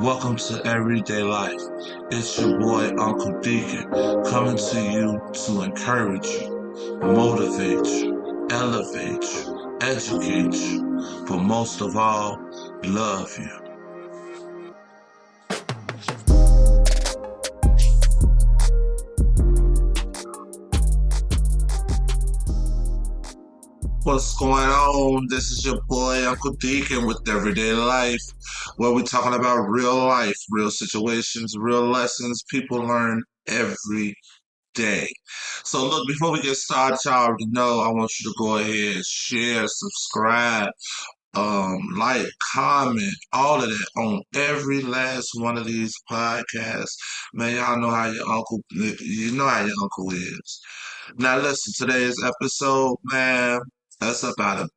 Welcome to Everyday Life. It's your boy Uncle Deacon coming to you to encourage you, motivate you, elevate you, educate you, but most of all, love you. What's going on? This is your boy Uncle Deacon with Everyday Life, where we're talking about real life, real situations, real lessons people learn every day. So look, before we get started, y'all already know I want you to go ahead and share, subscribe, like, comment, all of that on every last one of these podcasts. Man, y'all know how your uncle, you know how your uncle is. Now listen, today's episode, man, that's about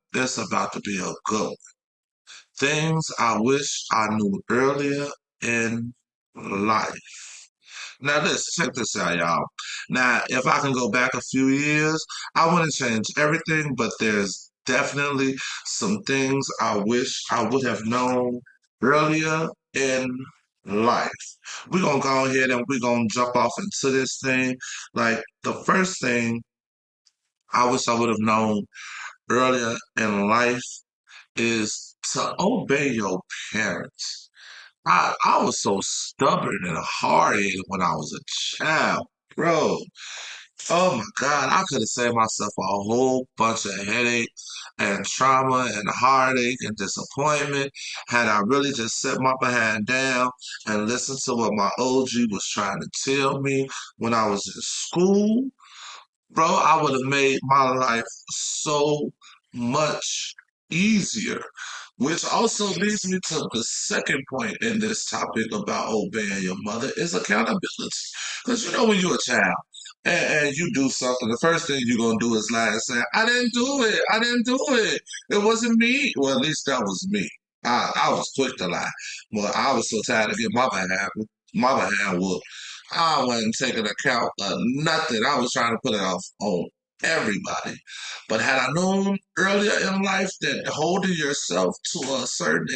to be a good one. Things I wish I knew earlier in life. Now listen, check this out, y'all. Now, if I can go back a few years, I wouldn't change everything, but there's definitely some things I wish I would have known earlier in life. We're gonna go ahead and we're gonna jump off into this thing. Like the first thing I wish I would have known earlier in life is to obey your parents. I was so stubborn and hard-headed when I was a child, bro. Oh my God, I could have saved myself a whole bunch of headache and trauma and heartache and disappointment had I really just set my behind down and listened to what my OG was trying to tell me when I was in school. Bro, I would have made my life so much easier. Which also leads me to the second point in this topic about obeying your mother is accountability. Because you know when you're a child and you do something, the first thing you're gonna do is lie and say, I didn't do it. I didn't do it. It wasn't me. Well, at least that was me. I was quick to lie. Well, I was so tired of getting my behind whooped. I wasn't taking account of nothing. I was trying to put it off on everybody. But had I known earlier in life that holding yourself to a certain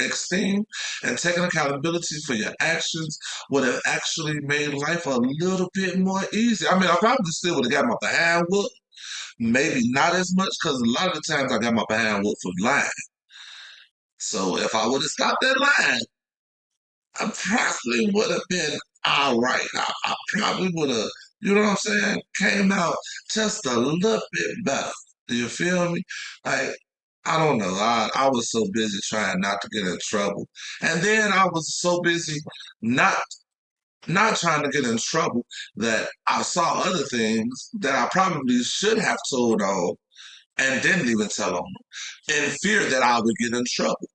extent and taking accountability for your actions would have actually made life a little bit more easy. I mean, I probably still would have got my behind whooped. Maybe not as much because a lot of the times I got my behind whooped for lying. So if I would have stopped that lying, I probably would have been all right. I probably would have, you know what I'm saying, came out just a little bit better. Do you feel me? Like, I don't know. I was so busy trying not to get in trouble. And then I was so busy not not trying to get in trouble that I saw other things that I probably should have told on and didn't even tell on in fear that I would get in trouble.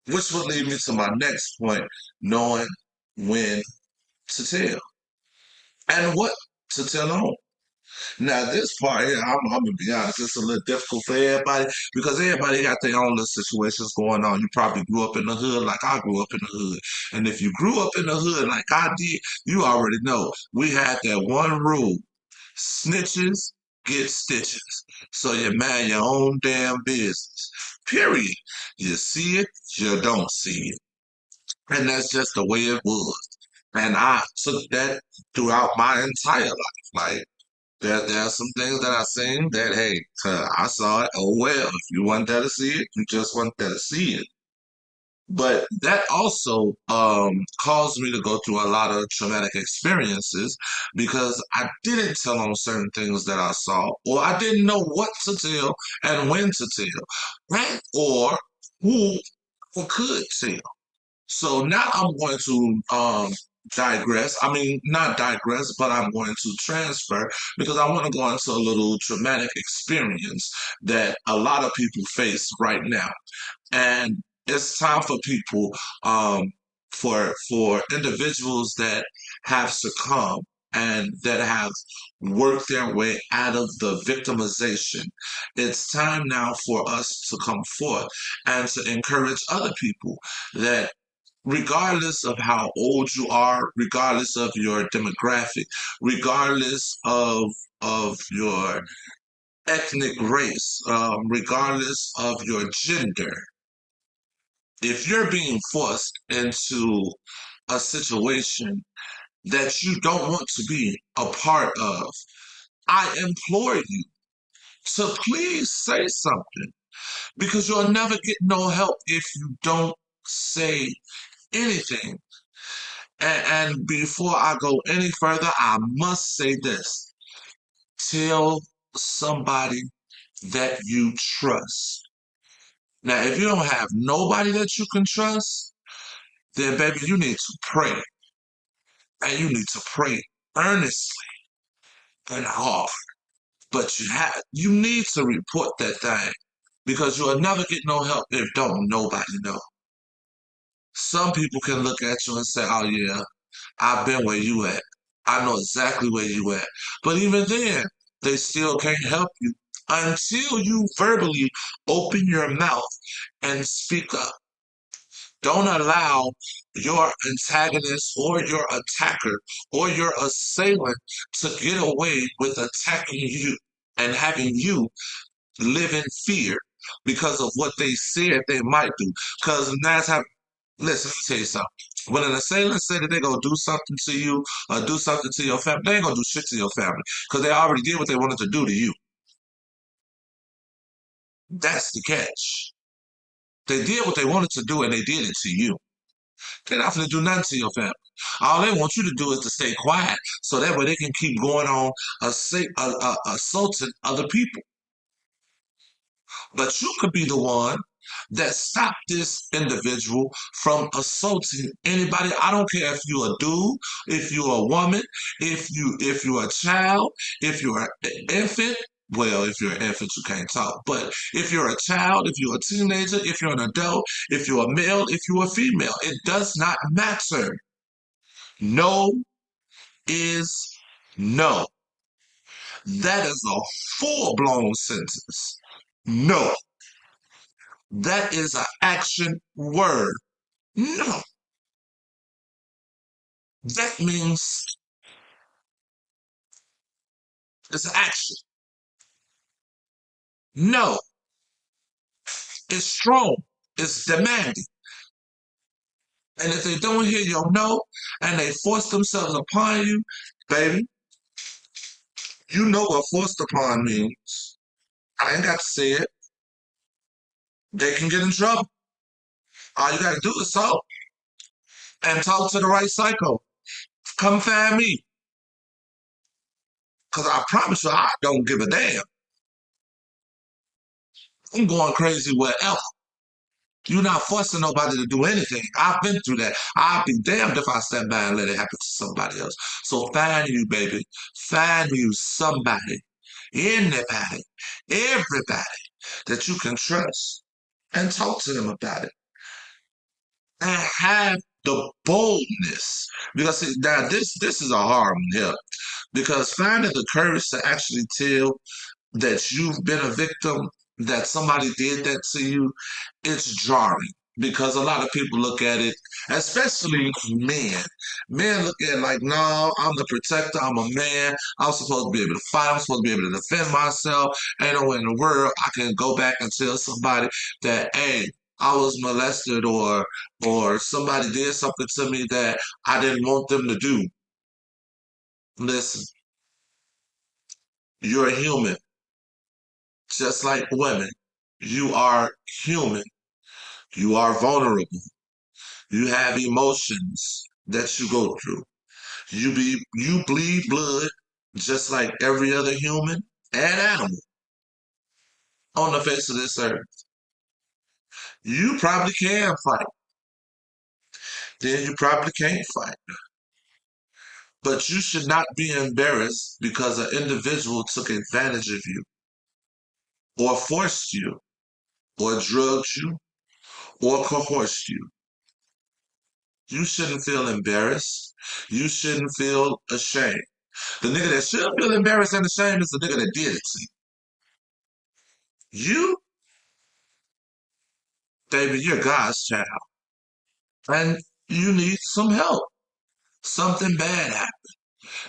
Which would lead me to my next point, knowing when to tell and what to tell on. Now, this part here, I'm gonna be honest, it's a little difficult for everybody because everybody got their own little situations going on. You probably grew up in the hood like I grew up in the hood. And if you grew up in the hood like I did, you already know we had that one rule: snitches get stitches. So you mind your own damn business. Period. You see it, you don't see it. And that's just the way it was. And I took that throughout my entire life. Like there are some things that I seen that hey, I saw it. Oh well, if you want there to see it, you just want there to see it. But that also caused me to go through a lot of traumatic experiences because I didn't tell on certain things that I saw, or I didn't know what to tell and when to tell, right? Or who could tell. So now I'm going to digress. I mean, not digress, but I'm going to transfer because I want to go into a little traumatic experience that a lot of people face right now. And it's time for people, for individuals that have succumbed and that have worked their way out of the victimization. It's time now for us to come forth and to encourage other people that regardless of how old you are, regardless of your demographic, regardless of your ethnic race, regardless of your gender, if you're being forced into a situation that you don't want to be a part of, I implore you to please say something because you'll never get no help if you don't say anything. And before I go any further, I must say this. Tell somebody that you trust. Now, if you don't have nobody that you can trust, then baby, you need to pray. And you need to pray earnestly and hard. But you need to report that thing because you'll never get no help if don't nobody know. Some people can look at you and say, "Oh yeah, I've been where you at. I know exactly where you at." But even then, they still can't help you until you verbally open your mouth and speak up. Don't allow your antagonist or your attacker or your assailant to get away with attacking you and having you live in fear because of what they said they might do. Because that's how, listen, let me tell you something. When an assailant said that they're going to do something to you or do something to your family, they ain't going to do shit to your family because they already did what they wanted to do to you. That's the catch. They did what they wanted to do and they did it to you. They're not going to do nothing to your family. All they want you to do is to stay quiet so that way they can keep going on assaulting other people. But you could be the one that stopped this individual from assaulting anybody. I don't care if you're a dude, if you're a woman, if you're a child, if you're an infant. Well, if you're an infant, you can't talk. But if you're a child, if you're a teenager, if you're an adult, if you're a male, if you're a female, it does not matter. No is no. That is a full blown sentence. No. That is an action word. No. That means it's an action. No. It's strong. It's demanding. And if they don't hear your no and they force themselves upon you, baby, you know what forced upon means. I ain't got to say it. They can get in trouble. All you got to do is talk and talk to the right psycho. Come find me. Because I promise you, I don't give a damn. I'm going crazy wherever. You're not forcing nobody to do anything. I've been through that. I'll be damned if I stand by and let it happen to somebody else. So find you, baby. Find you somebody, anybody, everybody that you can trust and talk to them about it. And have the boldness. Because see, now this is a hard one here. Because finding the courage to actually tell that you've been a victim, that somebody did that to you, it's jarring because a lot of people look at it, especially men. Men look at it like, no, I'm the protector, I'm a man, I'm supposed to be able to fight, I'm supposed to be able to defend myself. Ain't no way in the world I can go back and tell somebody that, hey, I was molested or somebody did something to me that I didn't want them to do. Listen, you're a human. Just like women, you are human. You are vulnerable. You have emotions that you go through. You bleed blood just like every other human and animal on the face of this earth. You probably can fight. Then you probably can't fight. But you should not be embarrassed because an individual took advantage of you or forced you or drugged you or coerced you. You shouldn't feel embarrassed. You shouldn't feel ashamed. The nigga that should feel embarrassed and ashamed is the nigga that did it to you. You, baby, you're God's child. And you need some help. Something bad happened.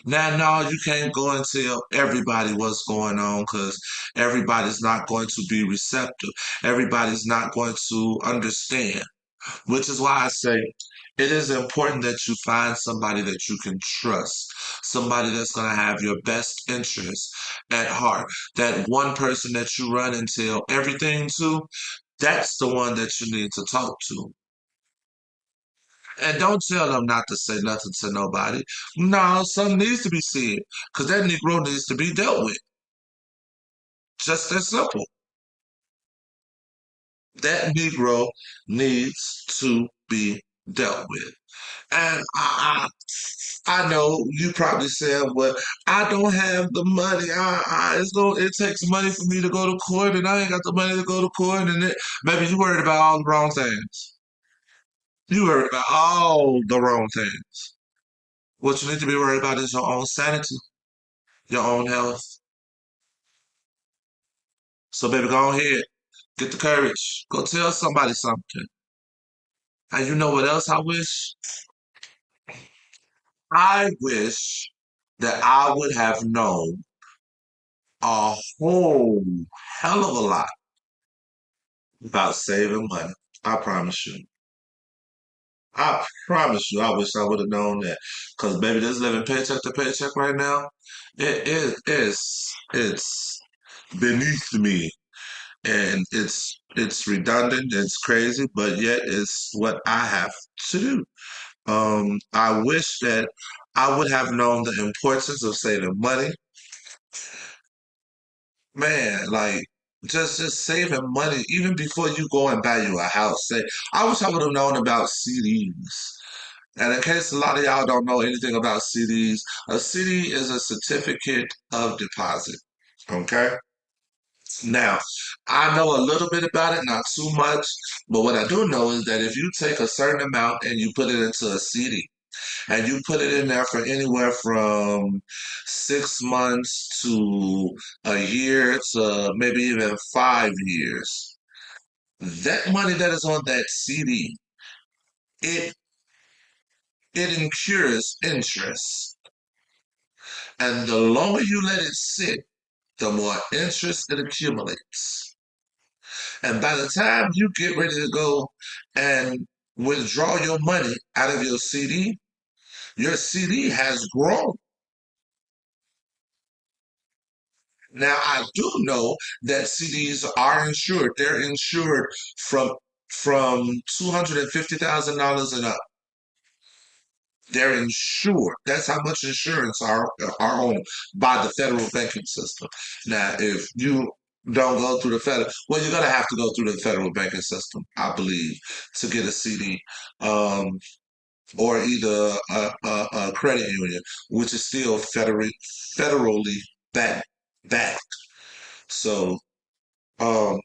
Now, no, you can't go and tell everybody what's going on because everybody's not going to be receptive. Everybody's not going to understand, which is why I say it is important that you find somebody that you can trust, somebody that's going to have your best interests at heart. That one person that you run and tell everything to, that's the one that you need to talk to. And don't tell them not to say nothing to nobody. No, something needs to be said because that Negro needs to be dealt with. Just that simple. That Negro needs to be dealt with. And I know you probably said, "Well, I don't have the money. It takes money for me to go to court, and I ain't got the money to go to court." And maybe you worried about all the wrong things. You worried about all the wrong things. What you need to be worried about is your own sanity, your own health. So, baby, go ahead, get the courage, go tell somebody something. And you know what else I wish? I wish that I would have known a whole hell of a lot about saving money. I promise you. I promise you, I wish I would have known that. Because, baby, this living paycheck to paycheck right now, it's beneath me. And it's redundant, it's crazy, but yet it's what I have to do. I wish that I would have known the importance of saving money. Man, like just saving money even before you go and buy you a house. Say, I wish I would have known about CDs. And in case a lot of y'all don't know anything about CDs, a CD is a certificate of deposit. Okay? Now, I know a little bit about it, not too much, but what I do know is that if you take a certain amount and you put it into a CD, and you put it in there for anywhere from 6 months to a year to maybe even 5 years, that money that is on that CD, it it incurs interest. And the longer you let it sit, the more interest it accumulates. And by the time you get ready to go and withdraw your money out of your CD has grown. Now, I do know that CDs are insured. They're insured from $250,000 and up. They're insured. That's how much insurance are on by the federal banking system. Now, if you don't go through the federal, well, you're gonna have to go through the federal banking system, I believe, to get a CD, um, or either a credit union, which is still federally backed. backed. So, um,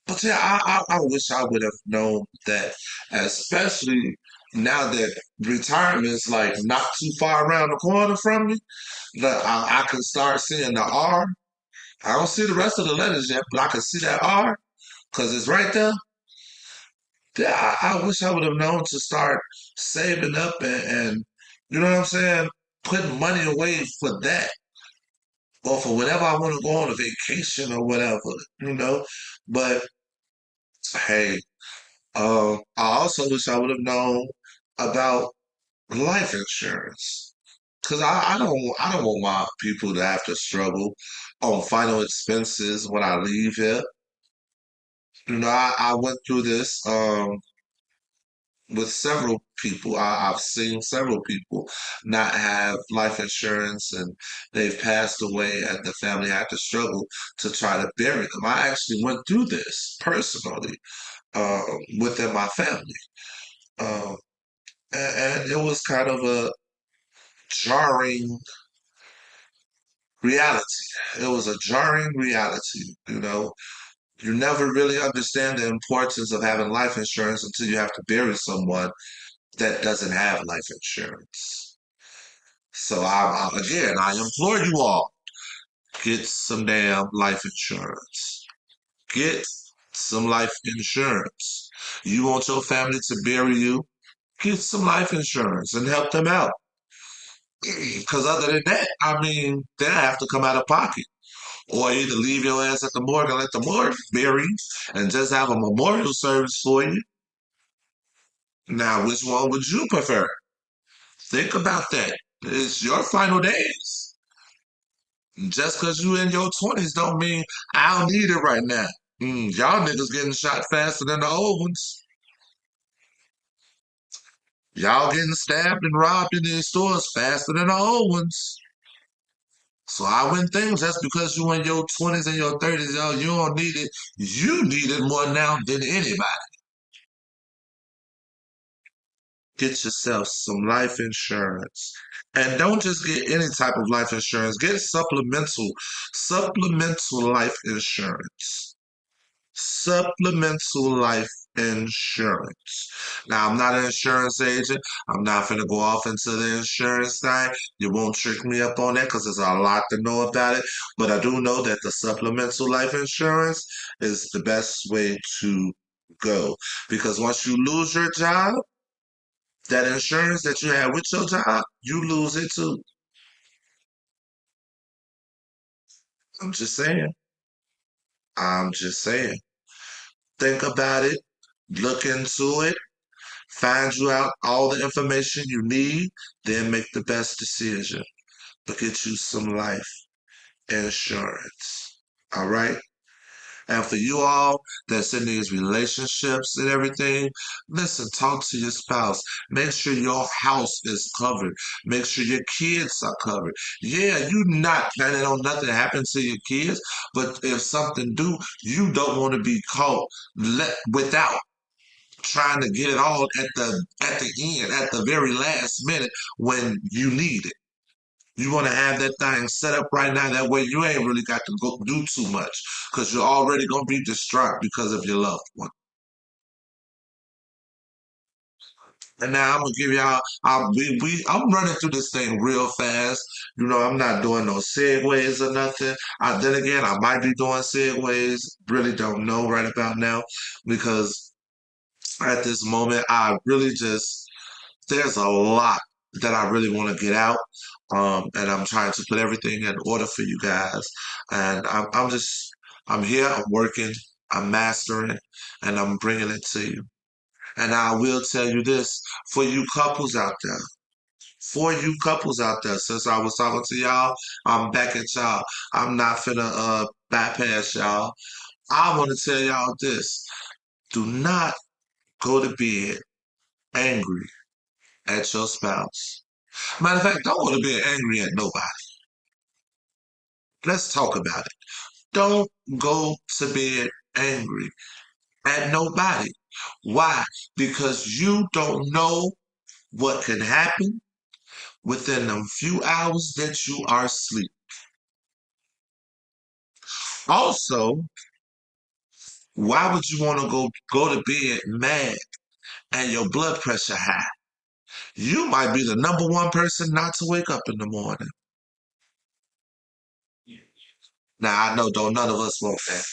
but yeah, I wish I would have known that, especially now that retirement is like not too far around the corner from me, that I can start seeing the R. I don't see the rest of the letters yet, but I can see that R because it's right there. Yeah, I wish I would have known to start saving up and you know what I'm saying, putting money away for that or for whenever I want to go on a vacation or whatever, you know. But hey, I also wish I would have known about life insurance because I don't want my people to have to struggle on final expenses when I leave here. You know, I went through this with several people. I've seen several people not have life insurance and they've passed away and the family had to struggle to try to bury them. I actually went through this personally within my family. Um, and it was kind of a jarring reality. It was a jarring reality, you know. You never really understand the importance of having life insurance until you have to bury someone that doesn't have life insurance. So again, I implore you all, get some damn life insurance. Get some life insurance. You want your family to bury you? Get some life insurance and help them out. Because other than that, I mean, they'll have to come out of pocket. Or either leave your ass at the morgue and let the morgue bury you and just have a memorial service for you. Now, which one would you prefer? Think about that. It's your final days. Just because you in your 20s don't mean I don't need it right now. Y'all niggas getting shot faster than the old ones. Y'all getting stabbed and robbed in these stores faster than the old ones. So I wouldn't think just because you in your 20s and your 30s, yo, you don't need it. You need it more now than anybody. Get yourself some life insurance. And don't just get any type of life insurance. Get supplemental life insurance. Supplemental life insurance. Now, I'm not an insurance agent. I'm not going to go off into the insurance side. You won't trick me up on that because there's a lot to know about it. But I do know that the supplemental life insurance is the best way to go because once you lose your job, that insurance that you had with your job, you lose it too. I'm just saying. I'm just saying. Think about it. Look into it. Find you out all the information you need. Then make the best decision. But get you some life insurance. All right? And for you all that's in these relationships and everything, listen, talk to your spouse. Make sure your house is covered. Make sure your kids are covered. Yeah, you're not planning on nothing happening to your kids, but if something do, you don't want to be caught without trying to get it all at the end, at the very last minute when you need it. You want to have that thing set up right now. That way you ain't really got to go do too much because you're already going to be distraught because of your loved one. And now I'm gonna give y'all. I'm running through this thing real fast. You know, I'm not doing no segues or nothing. Then again, I might be doing segues. Really don't know right about now because at this moment, I really just there's a lot that I really want to get out. And I'm trying to put everything in order for you guys. And I'm here, I'm working, I'm mastering, and I'm bringing it to you. And I will tell you this for you couples out there. For you couples out there, since I was talking to y'all, I'm back at y'all. I'm not finna bypass y'all. I want to tell y'all this. Do not go to bed angry at your spouse. Matter of fact, don't go to bed angry at nobody. Let's talk about it. Don't go to bed angry at nobody. Why? Because you don't know what can happen within a few hours that you are asleep. Also, why would you want to go to bed mad and your blood pressure high? You might be the number one person not to wake up in the morning. Now I know don't none of us want that.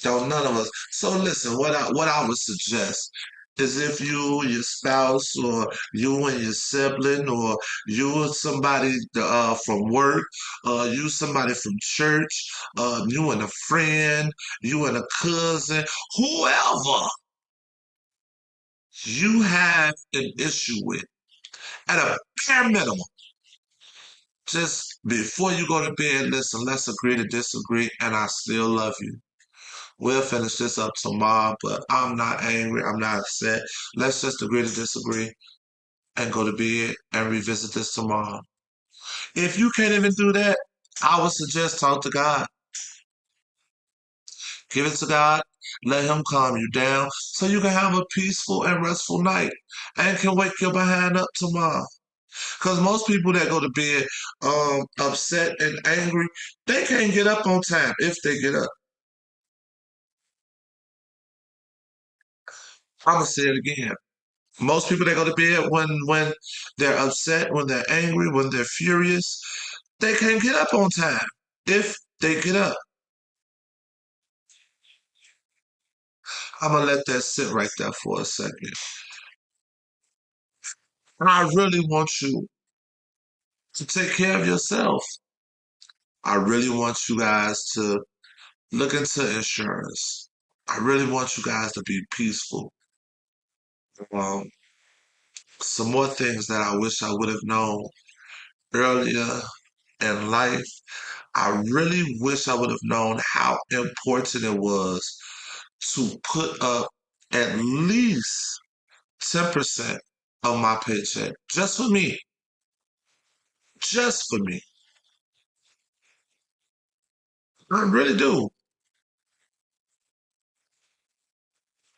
Don't none of us. So listen, what I would suggest is if you, your spouse, or you and your sibling, or you and somebody from work, you somebody from church, you and a friend, you and a cousin, whoever you have an issue with, at a bare minimum, just before you go to bed, listen, let's agree to disagree, and I still love you. We'll finish this up tomorrow, but I'm not angry. I'm not upset. Let's just agree to disagree and go to bed and revisit this tomorrow. If you can't even do that, I would suggest talk to God. Give it to God. Let Him calm you down so you can have a peaceful and restful night and can wake your behind up tomorrow. Because most people that go to bed upset and angry, they can't get up on time if they get up. I'm going to say it again. Most people that go to bed when they're upset, when they're angry, when they're furious, they can't get up on time. If they get up, I'm gonna let that sit right there for a second. And I really want you to take care of yourself. I really want you guys to look into insurance. I really want you guys to be peaceful. Um, some more things that I wish I would have known earlier in life. I really wish I would have known how important it was to put up at least 10% of my paycheck just for me. Just for me. I really do.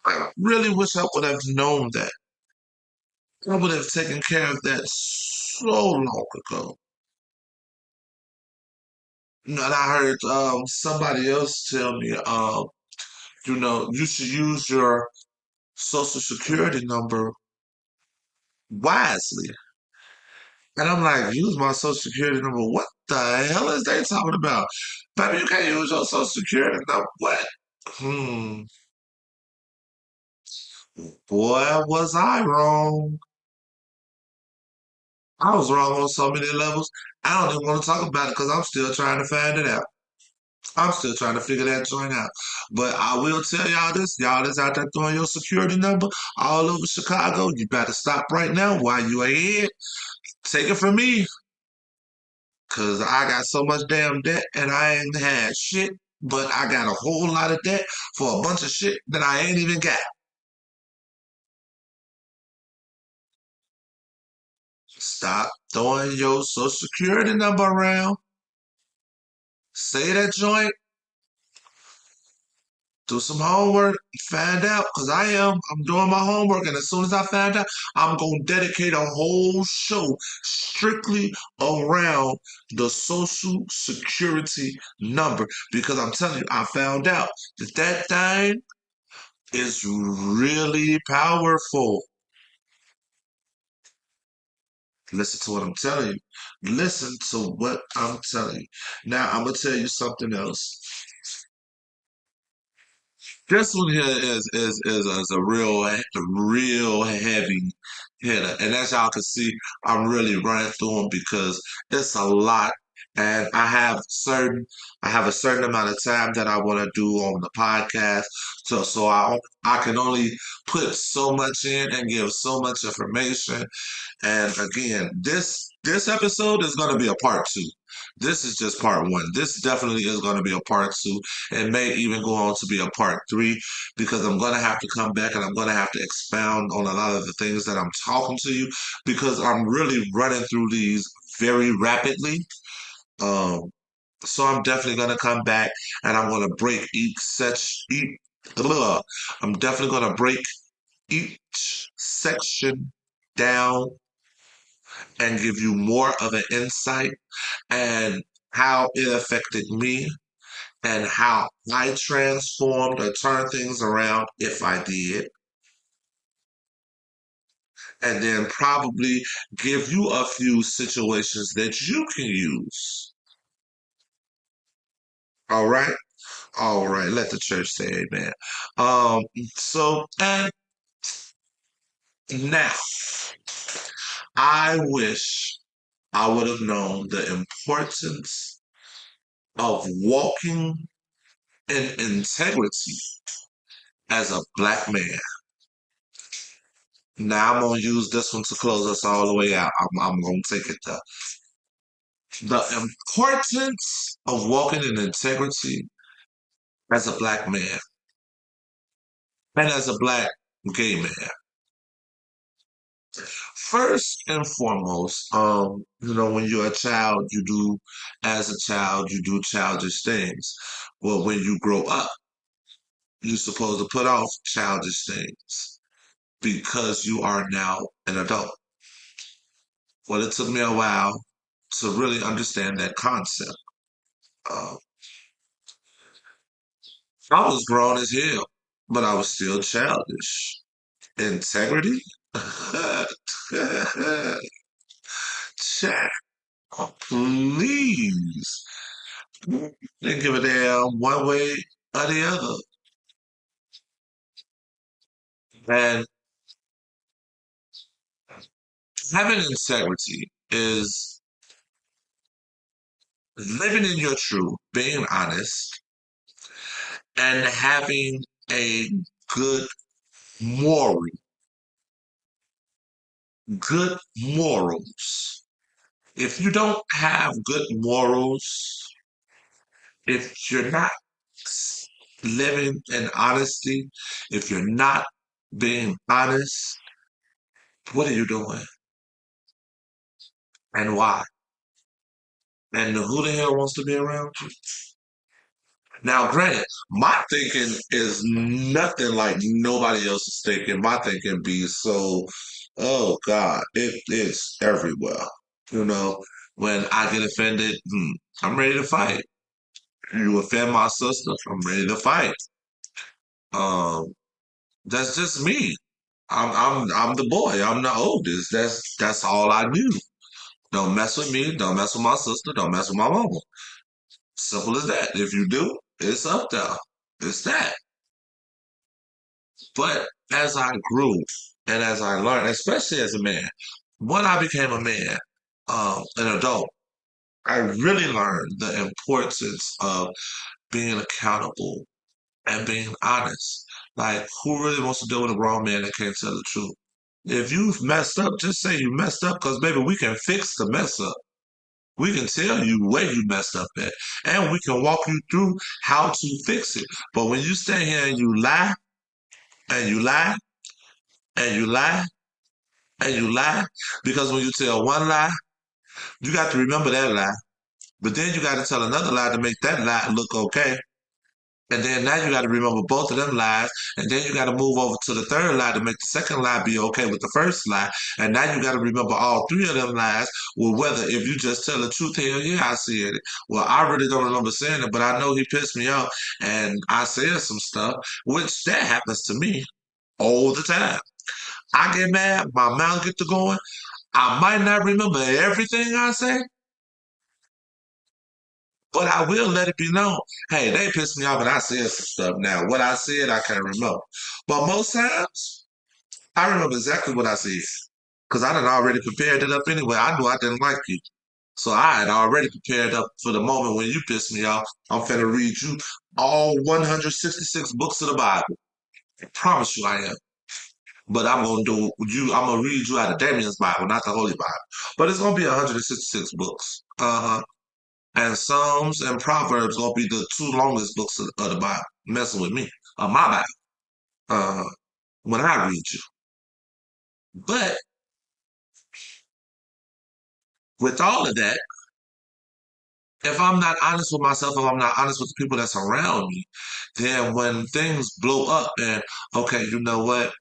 I really wish I would have known that. I would have taken care of that so long ago. You know, and I heard somebody else tell me, you should use your social security number wisely. And I'm like, use my social security number. What the hell is they talking about? Baby, you can't use your social security number. What? Hmm. Boy, was I wrong. I was wrong on so many levels. I don't even want to talk about it because I'm still trying to find it out. I'm still trying to figure that joint out. But I will tell y'all this. Y'all that's out there throwing your security number all over Chicago, you better stop right now while you ahead. Take it from me. Cause I got so much damn debt and I ain't had shit, but I got a whole lot of debt for a bunch of shit that I ain't even got. Stop throwing your social security number around. Say that joint, do some homework, find out, cause I am. I'm doing my homework, and as soon as I find out, I'm gonna dedicate a whole show strictly around the social security number because I'm telling you, I found out that that thing is really powerful. Listen to what I'm telling you. Listen to what I'm telling you. Now, I'm going to tell you something else. This one here is a real heavy hitter, and as y'all can see, I'm really running through them because it's a lot, and I have a certain amount of time that I want to do on the podcast, so I can only put so much in and give so much information. And again, this episode is going to be a part two. This is just part one. This definitely is going to be a part two. It may even go on to be a part three because I'm going to have to come back and I'm going to have to expound on a lot of the things that I'm talking to you because I'm really running through these very rapidly. Um, so I'm definitely going to come back and I'm going to break ugh, I'm definitely going to break each section down and give you more of an insight and how it affected me and how I transformed or turned things around if I did. And then probably give you a few situations that you can use. All right. All right. Let the church say amen. Um, and now I wish I would have known the importance of walking in integrity as a black man. Now I'm gonna use this one to close us all the way out. I'm gonna take it there. The importance of walking in integrity as a black man and as a black gay man. First and foremost, when you're a child, as a child, you do childish things. Well, when you grow up, you're supposed to put off childish things because you are now an adult. Well, it took me a while to really understand that concept. Uh, I was grown as hell, but I was still childish. Integrity? Chat, please. Didn't give a damn one way or the other. And having integrity is living in your truth, being honest, and having a good moral, good morals. If you don't have good morals, if you're not living in honesty, if you're not being honest, what are you doing and why? And who the hell wants to be around you? Now, granted, my thinking is nothing like nobody else's thinking. My thinking be so, oh God, it is everywhere. You know, when I get offended, I'm ready to fight. You offend my sister, I'm ready to fight. Um, that's just me. I'm the boy. I'm the oldest. That's all I knew. Don't mess with me. Don't mess with my sister. Don't mess with my mama. Simple as that. If you do, it's up there. It's that. But as I grew and as I learned, especially as a man, when I became a man, an adult, I really learned the importance of being accountable and being honest. Like, who really wants to deal with a grown man that can't tell the truth? If you've messed up, just say you messed up because maybe we can fix the mess up. We can tell you where you messed up at, and we can walk you through how to fix it. But when you stay here and you lie, and you lie, and you lie, and you lie, because when you tell one lie, you got to remember that lie. But then you got to tell another lie to make that lie look okay. And then now you got to remember both of them lies, and then you got to move over to the third lie to make the second lie be okay with the first lie. And now you got to remember all three of them lies. Well, whether if you just tell the truth, hell yeah, I said it. Well, I really don't remember saying it, but I know he pissed me off, and I said some stuff, which that happens to me all the time. I get mad, my mouth get to going. I might not remember everything I say, but I will let it be known. Hey, they pissed me off and I said some stuff. Now, what I said, I can't remember. But most times, I remember exactly what I said. Because I had already prepared it up anyway. I knew I didn't like you. So I had already prepared up for the moment when you pissed me off. I'm finna read you all 166 books of the Bible. I promise you I am. But I'm gonna read you out of Damien's Bible, not the Holy Bible. But it's gonna be 166 books. Uh-huh. And Psalms and Proverbs gonna be the two longest books of the Bible. Messing with me, my Bible. Uh, when I read you, but with all of that, if I'm not honest with myself, if I'm not honest with the people that's around me, then when things blow up and okay, you know what,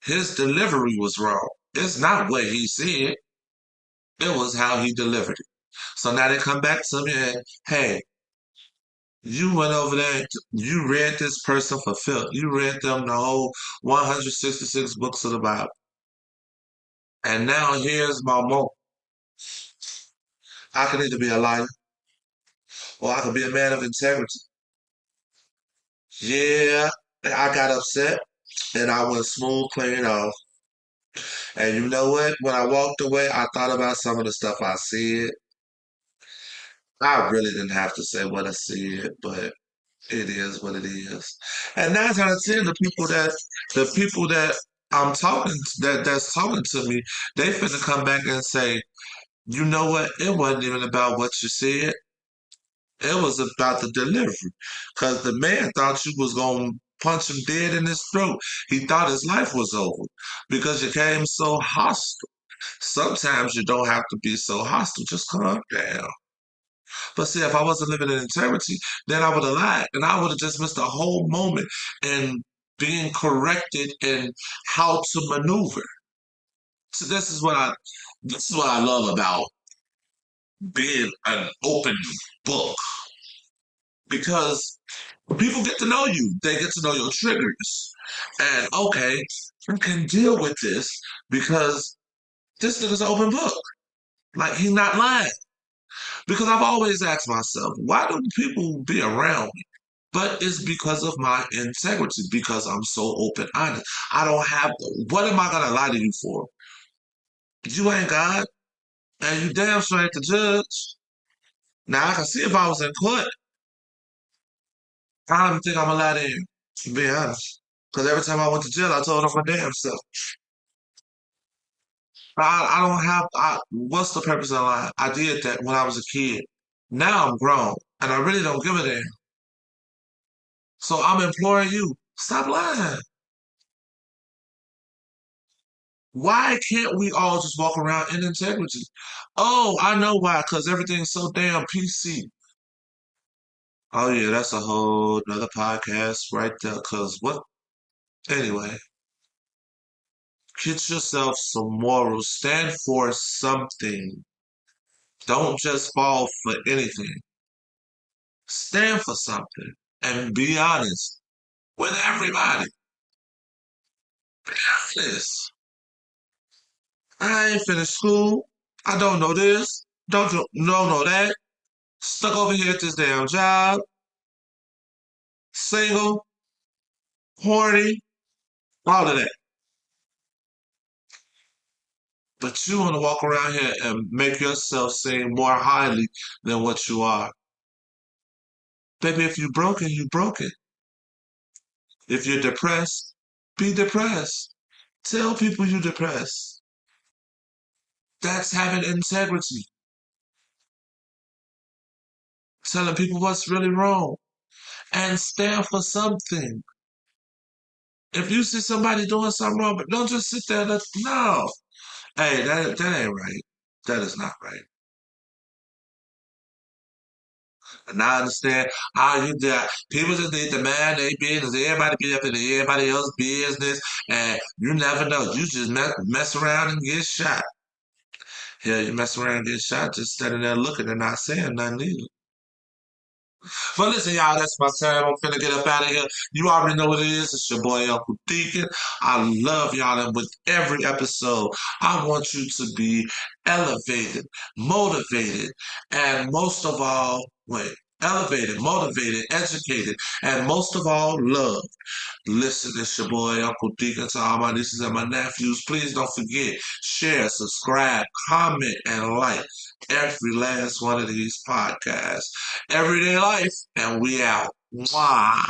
his delivery was wrong. It's not what he said; it was how he delivered it. So now they come back to me and hey, you went over there, you read this person for filth. You read them the whole 166 books of the Bible. And now here's my moment. I could either be a liar or I could be a man of integrity. Yeah, I got upset and I went smooth clean off. And you know what? When I walked away, I thought about some of the stuff I said. I really didn't have to say what I said, but it is what it is. And 9 out of 10, the people that I'm talking that's talking to me, they finna come back and say, you know what? It wasn't even about what you said. It was about the delivery. Cause the man thought you was gonna punch him dead in his throat. He thought his life was over because you came so hostile. Sometimes you don't have to be so hostile. Just calm down. But see, if I wasn't living in integrity, then I would have lied, and I would have just missed a whole moment in being corrected in how to maneuver. So this is what I love about being an open book because people get to know you. They get to know your triggers, and okay, I can deal with this because this nigga's an open book. Like he's not lying. Because I've always asked myself, why do people be around me? But it's because of my integrity, because I'm so open honest. I don't have, what am I going to lie to you for? You ain't God, and you damn sure ain't the judge. Now I can see if I was in court, I don't think I'm allowed in, to be honest. Because every time I went to jail, I told them my damn self. I don't have, what's the purpose of lying? I did that when I was a kid. Now I'm grown, and I really don't give a damn. So I'm imploring you, stop lying. Why can't we all just walk around in integrity? Oh, I know why, because everything's so damn PC. Oh yeah, that's a whole nother podcast right there. Cause what? Anyway, get yourself some morals. Stand for something. Don't just fall for anything. Stand for something and be honest with everybody. Be honest. I ain't finished school. I don't know this. Don't know that. Stuck over here at this damn job. Single, horny, all of that. But you want to walk around here and make yourself seem more highly than what you are. Baby, if you're broken, you broken. If you're depressed, be depressed. Tell people you're depressed. That's having integrity. Telling people what's really wrong. And stand for something. If you see somebody doing something wrong, but don't just sit there and no. Hey, that ain't right. That is not right. And I understand how you do. People just need to mind their business. Everybody be up in everybody else's business, and you never know. You just mess around and get shot. Yeah, you mess around and get shot, just standing there looking and not saying nothing either. But listen, y'all, that's my time. I'm finna get up out of here. You already know what it is. It's your boy Uncle Deacon. I love y'all, and with every episode, I want you to be elevated, motivated, and most of all, wait, elevated, motivated, educated, and most of all, love. Listen, it's your boy Uncle Deacon to all my nieces and my nephews. Please don't forget, share, subscribe, comment, and like every last one of these podcasts. Everyday life, and we out. Mwah.